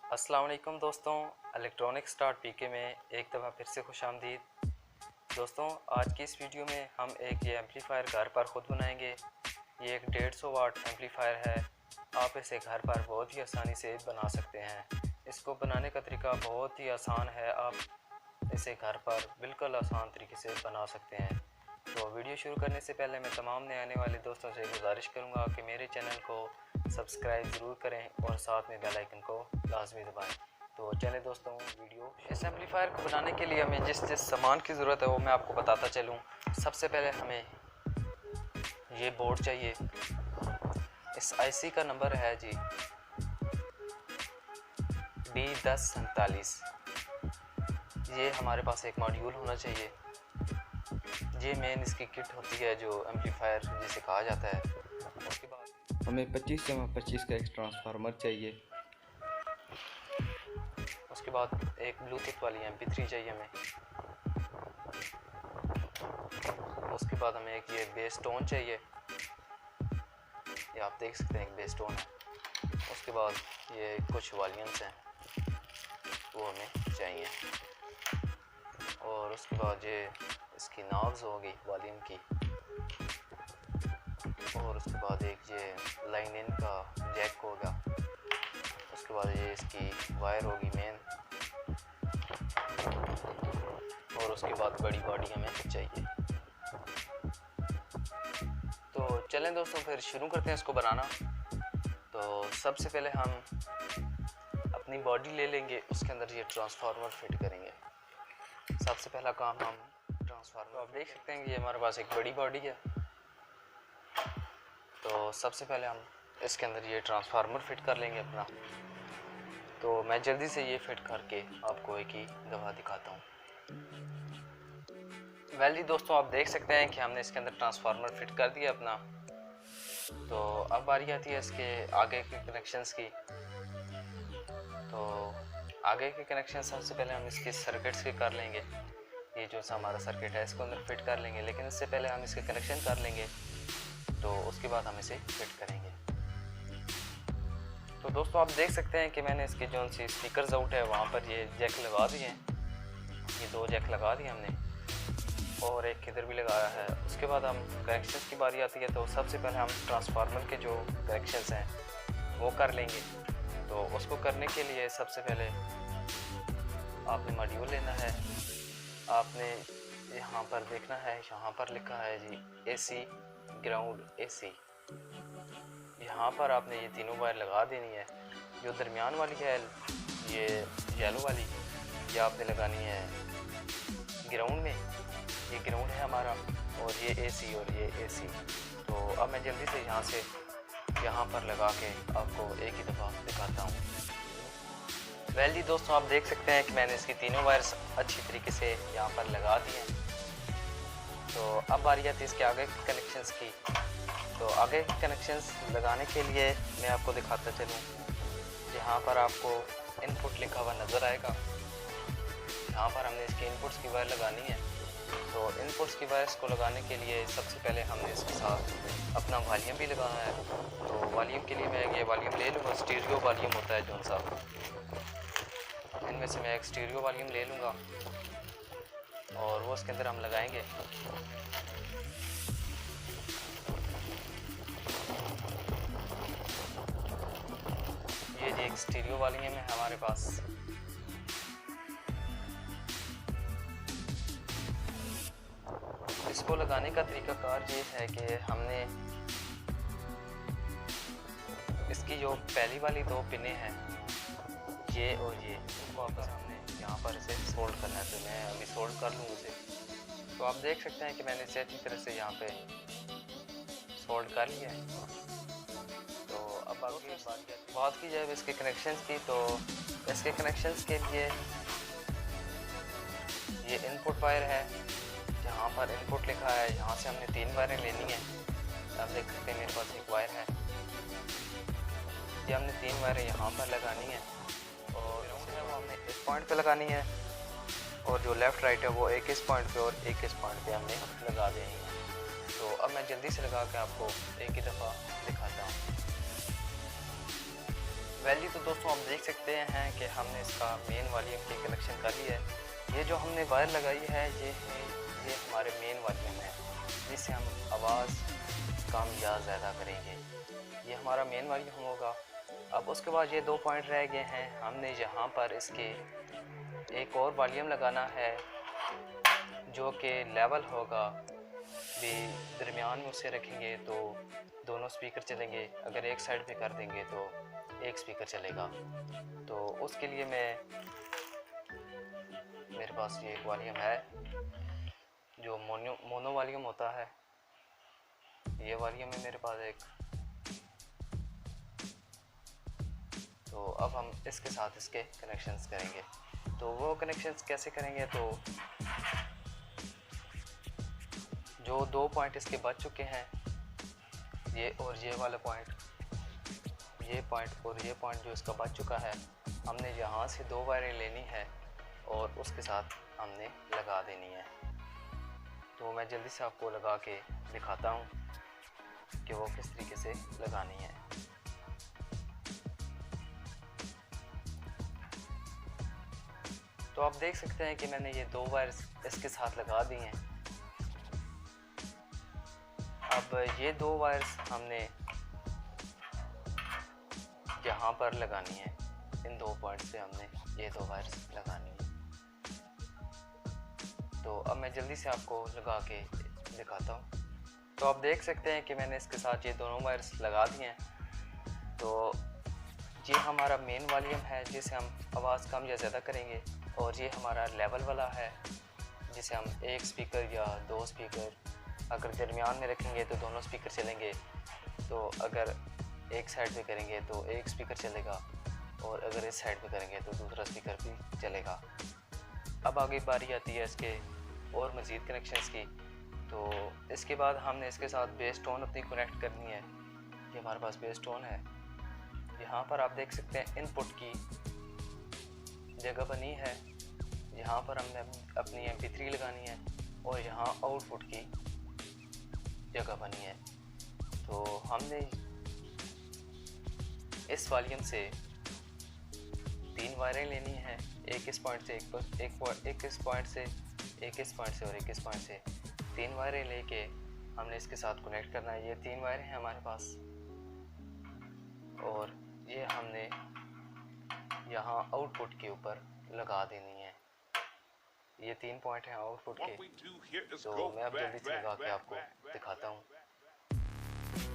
अस्सलाम वालेकुम दोस्तों, इलेक्ट्रॉनिक स्टार्ट पीके में एक दफ़ा फिर से खुशामदीद। दोस्तों, आज की इस वीडियो में हम एक ये एम्पलीफायर घर पर ख़ुद बनाएंगे। ये एक 150 वाट एम्पलीफायर है। आप इसे घर पर बहुत ही आसानी से बना सकते हैं। इसको बनाने का तरीका बहुत ही आसान है। आप इसे घर पर बिल्कुल आसान तरीके से बना सकते हैं। तो वीडियो शुरू करने से पहले मैं तमाम नए आने वाले दोस्तों से गुजारिश करूंगा कि मेरे चैनल को सब्सक्राइब ज़रूर करें और साथ में बेल आइकन को लाजमी दबाएं। तो चलें दोस्तों, वीडियो इस एम्पलीफायर को बनाने के लिए हमें जिस जिस सामान की ज़रूरत है वो मैं आपको बताता चलूँ। सबसे पहले हमें ये बोर्ड चाहिए। इस आईसी का नंबर है जी D1047। ये हमारे पास एक मॉड्यूल होना चाहिए। ये मेन इसकी किट होती है जो एम्पलीफायर जिसे कहा जाता है। उसके बाद हमें 25/25 का एक ट्रांसफार्मर चाहिए। उसके बाद एक ब्लूटूथ वाली MP3 चाहिए हमें। उसके बाद हमें एक ये बेस टोन चाहिए, ये आप देख सकते हैं एक बेस टोन है। उसके बाद ये कुछ वॉल्यूम्स हैं वो हमें चाहिए। और उसके बाद ये इसकी नॉब्स होगी वॉल्यूम की। और उसके बाद एक ये लाइन इन का जैक होगा। उसके बाद ये इसकी वायर होगी मेन। और उसके बाद बड़ी बॉडी हमें चाहिए। तो चलें दोस्तों, फिर शुरू करते हैं इसको बनाना। तो सबसे पहले हम अपनी बॉडी ले लेंगे, उसके अंदर ये ट्रांसफार्मर फिट करेंगे। सबसे पहला काम हम ट्रांसफार्मर, तो आप देख सकते हैं कि ये हमारे पास एक बड़ी बॉडी है। तो सबसे पहले हम इसके अंदर ये ट्रांसफार्मर फिट कर लेंगे अपना। तो मैं जल्दी से ये फिट करके आपको एक ही दफ़ा दिखाता हूँ। वेल जी दोस्तों, आप देख सकते हैं कि हमने इसके अंदर ट्रांसफार्मर फिट कर दिया अपना। तो अब बारी आती है इसके आगे के कनेक्शंस की। तो आगे के कनेक्शन सबसे पहले हम इसके सर्किट्स के कर लेंगे। ये जो सा हमारा सर्किट है इसको अंदर फिट कर लेंगे, लेकिन इससे पहले हम इसके कनेक्शन कर लेंगे। तो उसके बाद हम इसे फिट करेंगे। तो दोस्तों, आप देख सकते हैं कि मैंने इसके जो सी स्पीकर्स आउट है वहाँ पर ये जैक लगा दिए हैं। ये 2 जैक लगा दिए हमने और एक इधर भी लगाया है। उसके बाद हम कनेक्शंस की बारी आती है। तो सबसे पहले हम ट्रांसफार्मर के जो कनेक्शंस हैं वो कर लेंगे। तो उसको करने के लिए सबसे पहले आपने मॉड्यूल लेना है। आपने यहाँ पर देखना है, यहाँ पर लिखा है जी AC ग्राउंड AC। यहाँ पर आपने ये तीनों वायर लगा देनी है। जो दरमियान वाली है ये येलो वाली, ये आपने लगानी है ग्राउंड में। ये ग्राउंड है हमारा और ये AC और ये AC। तो अब मैं जल्दी से यहाँ पर लगा के आपको एक ही दफ़ा दिखाता हूँ। वेल जी दोस्तों, आप देख सकते हैं कि मैंने इसकी तीनों वायर्स अच्छी तरीके से यहाँ पर लगा दी हैं। तो अब बारी आती है इसके आगे के कनेक्शंस की। तो आगे के कनेक्शंस लगाने के लिए मैं आपको दिखाता चलूँ। यहाँ पर आपको इनपुट लिखा हुआ नज़र आएगा। यहाँ पर हमने इसके इनपुट्स की वायर लगानी है। तो इनपुट्स की वायर्स को लगाने के लिए सबसे पहले हमने इसके साथ अपना वॉल्यूम भी लगाना है। तो वॉल्यूम के लिए मैं ये वॉल्यूम ले लूँगा। स्टीरियो वॉल्यूम होता है जो सा, इनमें से मैं एक स्टीरियो वॉल्यूम ले लूँगा और वो इसके अंदर हम लगाएंगे। ये जी एक स्टीरियो वॉल्यूम है हमारे पास। इसको लगाने का तरीकाकार ये है कि हमने इसकी जो पहली वाली 2 पिनें हैं ये और ये, इनको आपस हमने यहाँ पर इसे सोल्ड करना है। तो मैं अभी सोल्ड कर लूँ इसे। तो आप देख सकते हैं कि मैंने इसे अच्छी तरह से यहाँ पे सोल्ड कर लिया है। तो अब आगे बात की जाए इसके कनेक्शंस की। तो इसके कनेक्शंस के लिए ये इनपुट वायर है, यहाँ पर इनपुट लिखा है। यहाँ से हमने 3 वायरें लेनी है। आप देख सकते हैं मेरे पास एक वायर है। ये हमने 3 वायरें यहाँ पर लगानी है और वो हमने इस पॉइंट पे लगानी है। और जो लेफ़्ट राइट है वो एक इस पॉइंट पे और एक इस पॉइंट पे हमने लगा देनी है। तो अब मैं जल्दी से लगा के आपको एक ही दफ़ा दिखाता हूँ। वैल्यू तो दोस्तों आप देख सकते हैं कि हमने इसका मेन वॉल्यूम की कनेक्शन कर लिया है। ये जो हमने वायर लगाई है ये हमारे मेन वॉल्यूम है, जिससे हम आवाज़ कम या ज़्यादा करेंगे। ये हमारा मेन वॉल्यूम होगा। अब उसके बाद ये 2 पॉइंट रह गए हैं, हमने यहाँ पर इसके एक और वॉल्यूम लगाना है जो कि लेवल होगा। भी दरमियान में उसे रखेंगे तो दोनों स्पीकर चलेंगे, अगर एक साइड पे कर देंगे तो एक स्पीकर चलेगा। तो उसके लिए मेरे पास ये एक वॉल्यूम है जो मोनो वॉल्यूम होता है। ये वॉल्यूम है मेरे पास एक। तो अब हम इसके साथ इसके कनेक्शंस करेंगे। तो वो कनेक्शंस कैसे करेंगे, तो जो 2 पॉइंट इसके बच चुके हैं, ये और ये वाला पॉइंट, ये पॉइंट और ये पॉइंट जो इसका बच चुका है, हमने यहाँ से 2 वायरें लेनी है और उसके साथ हमने लगा देनी है। तो मैं जल्दी से आपको लगा के दिखाता हूँ कि वो किस तरीके से लगानी है। तो आप देख सकते हैं कि मैंने ये 2 वायर्स इसके साथ लगा दी हैं। अब ये 2 वायर्स हमने यहाँ पर लगानी है, इन 2 पॉइंट से हमने ये 2 वायर्स लगानी है। तो अब मैं जल्दी से आपको लगा के दिखाता हूँ। तो आप देख सकते हैं कि मैंने इसके साथ ये दोनों वायर्स लगा दिए हैं। तो ये हमारा मेन वॉल्यूम है जिसे हम आवाज़ कम या ज़्यादा करेंगे, और ये हमारा लेवल वाला है जिसे हम एक स्पीकर या 2 स्पीकर अगर दरमियान में रखेंगे तो दोनों स्पीकर चलेंगे। तो अगर एक साइड पे करेंगे तो एक स्पीकर चलेगा, और अगर इस साइड पे करेंगे तो दूसरा स्पीकर भी चलेगा। अब आगे बारी आती है इसके और मज़ीद कनेक्शंस की। तो इसके बाद हमने इसके साथ बेस टोन अपनी कनेक्ट करनी है। ये हमारे पास बेस टोन है। यहाँ पर आप देख सकते हैं इनपुट की जगह बनी है, यहाँ पर हमने अपनी MP3 लगानी है, और यहाँ आउटपुट की जगह बनी है। तो हमने इस वॉल्यूम से 3 वायरें लेनी है, एक इस पॉइंट से, एक इस पॉइंट से, एक इस पॉइंट से और एक इस पॉइंट से। 3 वायरें लेके हमने इसके साथ कनेक्ट करना है। ये 3 वायरें हैं हमारे पास, और ये हमने यहाँ आउटपुट के ऊपर लगा देनी है। ये 3 पॉइंट हैं आउटपुट के। तो मैं अब जल्दी से लगा के आपको दिखाता हूँ।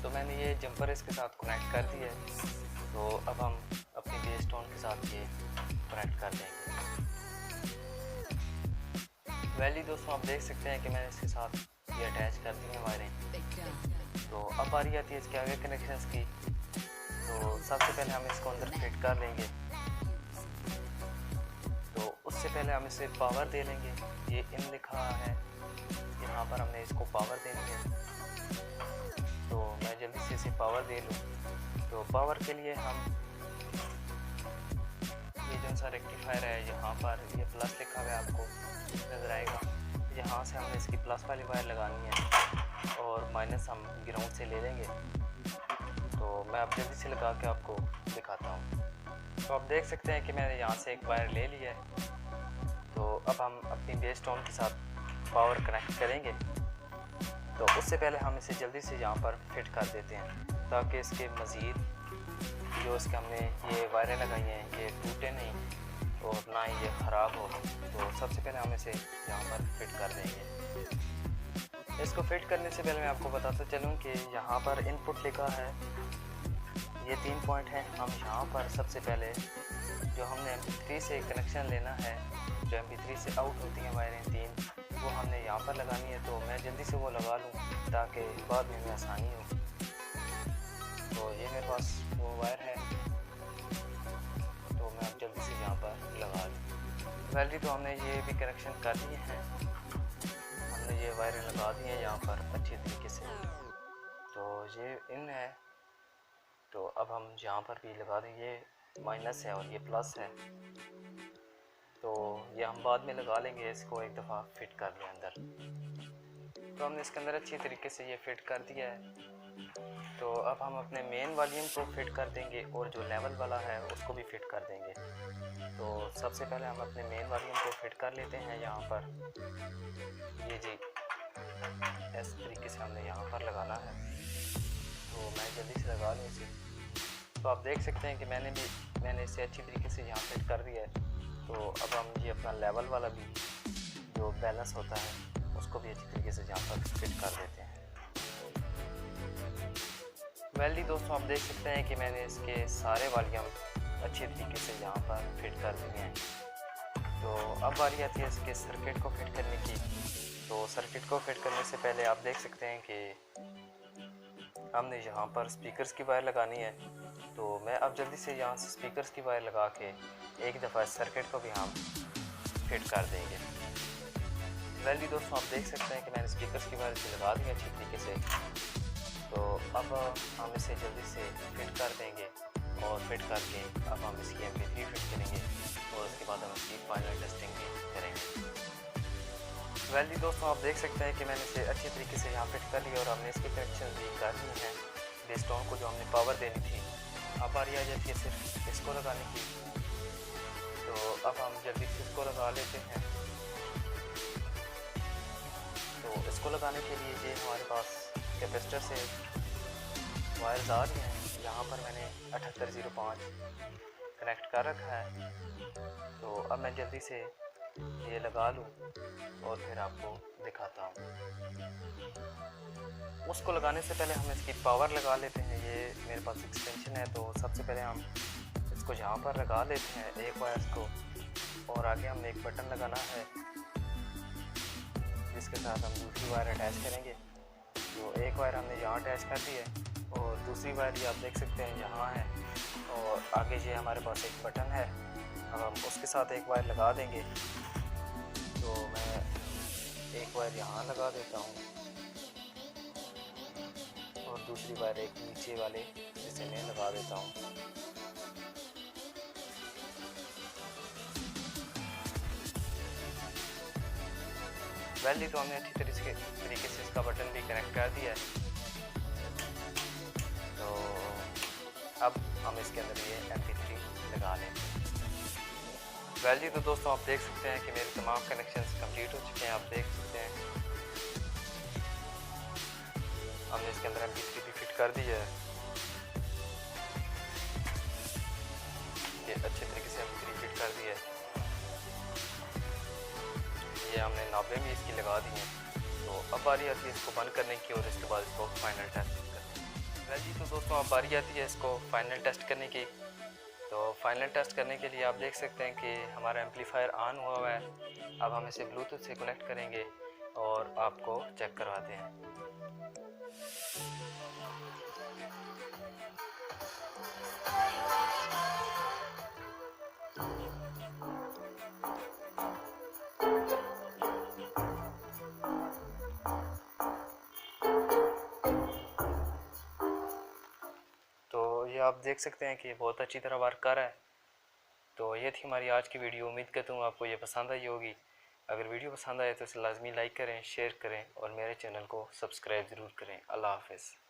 तो मैंने ये जंपर इसके साथ कनेक्ट कर दिया है। तो अब हम अपनी बेस टोन के साथ ये कनेक्ट कर देंगे। वैली दोस्तों आप देख सकते हैं कि मैंने इसके साथ ये अटैच कर दी है वायरें। तो अब बारी आती है इसके आगे कनेक्शंस की। तो सबसे पहले हम इसको अंदर फिट कर लेंगे। तो उससे पहले हम इसे पावर दे लेंगे। ये इन लिखा है, यहाँ पर हमने इसको पावर देनी है। तो मैं जल्दी से इसे पावर दे लूँ। तो पावर के लिए हम ये जो सा रेक्टिफायर है, यहाँ पर ये प्लस लिखा हुआ है, आपको नज़र आएगा। यहाँ से हमने इसकी प्लस वाली वायर लगानी है और माइनस हम ग्राउंड से ले लेंगे। तो मैं अब जल्दी से लगा के आपको दिखाता हूँ। तो आप देख सकते हैं कि मैंने यहाँ से एक वायर ले लिया है। तो अब हम अपनी बेस टोन के साथ पावर कनेक्ट करेंगे। तो उससे पहले हम इसे जल्दी से यहाँ पर फिट कर देते हैं, ताकि इसके मज़ीद जो इसके हमने ये वायरें लगाई हैं ये टूटे नहीं और ना ही ये ख़राब हो। तो सबसे पहले हम इसे यहाँ पर फिट कर देंगे। इसको फिट करने से पहले मैं आपको बताता चलूँ कि यहाँ पर इनपुट लिखा है, ये 3 पॉइंट हैं। हम यहाँ पर सबसे पहले जो हमने MP3 से कनेक्शन लेना है, जो MP3 से आउट होती हैं वायरें 3, वो हमने यहाँ पर लगानी है। तो मैं जल्दी से वो लगा लूँ ताकि बाद में हमें आसानी हो। तो ये मेरे पास वो वायर है, तो मैं अब जल्दी से यहाँ पर लगा लूँ। वैल्यू तो हमने ये भी कनेक्शन कर दिए हैं, हमने ये वायरें लगा दी हैं यहाँ पर अच्छी तरीके से। तो ये इन है, तो अब हम यहाँ पर भी लगा दें। ये माइनस है और ये प्लस है, तो ये हम बाद में लगा लेंगे। इसको एक दफ़ा फिट कर लें अंदर। तो हमने इसके अंदर अच्छी तरीके से ये फिट कर दिया है। तो अब हम अपने मेन वॉल्यूम को फिट कर देंगे और जो लेवल वाला है उसको भी फिट कर देंगे। तो सबसे पहले हम अपने मेन वॉल्यूम को फिट कर लेते हैं यहाँ पर। ये जी इस तरीके से हमने यहाँ पर लगाना है। तो मैं जल्दी से लगा लूँ इसे। तो आप देख सकते हैं कि मैंने इसे अच्छी तरीके से यहाँ फिट कर दिया है। तो अब हम ये अपना लेवल वाला भी जो बैलेंस होता है उसको भी अच्छी तरीके से यहाँ पर फिट कर देते हैं। वेल जी दोस्तों, आप देख सकते हैं कि मैंने इसके सारे वॉल्यूम अच्छे तरीके से यहाँ पर फिट कर दिए हैं। तो अब बारी आती है इसके सर्किट को फिट करने की। तो सर्किट को फिट करने से पहले आप देख सकते हैं कि हमने यहाँ पर स्पीकर्स की वायर लगानी है। तो मैं अब जल्दी से यहाँ से स्पीकर्स की वायर लगा के एक दफ़ा सर्किट को भी हम फिट कर देंगे। वेल जी दोस्तों, आप देख सकते हैं कि मैंने स्पीकर्स की वायर से लगा दी अच्छी तरीके से। तो अब हम इसे जल्दी से फिट कर देंगे और फिट करके अब हम इसकी MP3 फिट करेंगे और उसके बाद हम इसकी फाइनल टेस्टिंग भी करेंगे। वेल जी दोस्तों, आप देख सकते हैं कि मैंने इसे अच्छे तरीके से यहाँ फिट कर लिया और हमने इसकी कनेक्शन भी कर ली हैं बेस्टोन को जो हमने पावर देनी थी। अब बारी आ जाती है सिर्फ इसको लगाने की। तो अब हम जल्दी से इसको लगा लेते हैं। तो इसको लगाने के लिए ये हमारे पास कैपेसिटर से वायर्स आ रही हैं। यहाँ पर मैंने 7805 कनेक्ट कर रखा है। तो अब मैं जल्दी से ये लगा लूँ और फिर आपको दिखाता हूँ। उसको लगाने से पहले हम इसकी पावर लगा लेते हैं। ये मेरे पास एक्सटेंशन है, तो सबसे पहले हम इसको यहाँ पर लगा लेते हैं एक वायर को, और आगे हम एक बटन लगाना है जिसके साथ हम दूसरी वायर अटैच करेंगे। तो एक वायर हमने यहाँ अटैच कर दी है और दूसरी वायर ये आप देख सकते हैं यहाँ है, और आगे ये हमारे पास एक बटन है। अब हम उसके साथ एक वायर लगा देंगे। तो मैं एक वायर यहाँ लगा देता हूँ और दूसरी वायर एक नीचे वाले हिस्से में लगा देता हूँ। वेल जी, तो हमने अच्छी तरीके से इसका बटन भी कनेक्ट कर दिया है। तो अब हम इसके अंदर ये MP3 लगा लें। वेल जी, तो दोस्तों आप देख सकते हैं कि मेरे तमाम कनेक्शंस कंप्लीट हो चुके हैं। आप देख सकते हैं हमने इसके अंदर MP3 भी फिट कर दी है। ये अच्छे तरीके से MP3 फिट कर दी है। ये हमने नाबें भी इसकी लगा दी हैं। तो अब बारी आती है इसको बंद करने की और इसके बाद इसको फाइनल टेस्ट करने। वेल जी, तो दोस्तों अब बारी आती है इसको फाइनल टेस्ट करने की। तो फाइनल टेस्ट करने के लिए आप देख सकते हैं कि हमारा एम्पलीफायर ऑन हुआ है। अब हम इसे ब्लूटूथ से कनेक्ट करेंगे और आपको चेक करवाते हैं। तो ये आप देख सकते हैं कि बहुत अच्छी तरह वर्क कर रहा है। तो ये थी हमारी आज की वीडियो। उम्मीद करता हूँ आपको ये पसंद आई होगी। अगर वीडियो पसंद आए तो इसे लाजमी लाइक करें, शेयर करें और मेरे चैनल को सब्सक्राइब ज़रूर करें। अल्लाह हाफ़िज़।